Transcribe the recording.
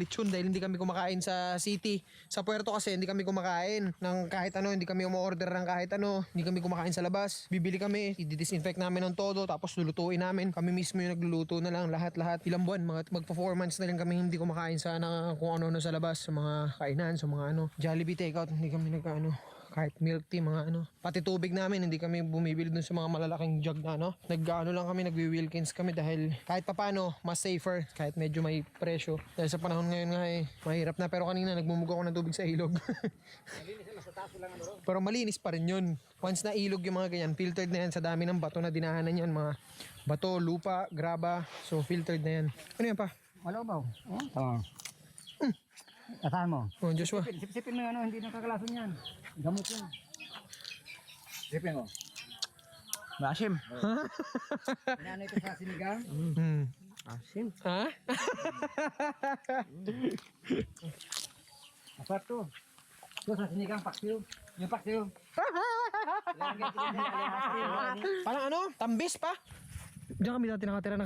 lechon dahil hindi kami kumakain sa city. Sa puerto kasi hindi kami kumakain ng kahit ano, hindi kami umorder ng kahit ano, hindi kami kumakain sa labas. Bibili kami, i-disinfect namin ng todo, tapos lulutuin namin. Kami mismo yung nagluluto na lang lahat-lahat. Ilang buwan, magpa-4 months na lang kami hindi kumakain sa kung ano sa labas, sa mga kainan, sa mga ano. Jollibee takeout, hindi kami kahit milk tea, mga ano. Pati tubig namin, hindi kami bumibili dun sa mga malalaking jug na ano. Lang kami, nagwi-Wilkins kami dahil kahit papano, mas safer, kahit medyo may presyo. Dahil sa panahon ngayon nga mahirap na. Pero kanina nagmumuga ako ng tubig sa ilog. Pero malinis pa rin yun. Once na ilog yung mga ganyan, filtered na yan sa dami ng bato na dinahanan yan. Mga bato, lupa, graba. So filtered na yan. Ano yan pa? Malabaw. Oo. Asahan mo. Oh, Joshua. Sipsipin mo hindi nakakalason yan. Gamot yan. Sipin mo. Maasim. Inano ito sa sinigang? Asim. Ha? Asap to. Ito sa sinigang paksiw. Yung paksiw. Parang ano? Tambis pa? Diyan kami dati nakatira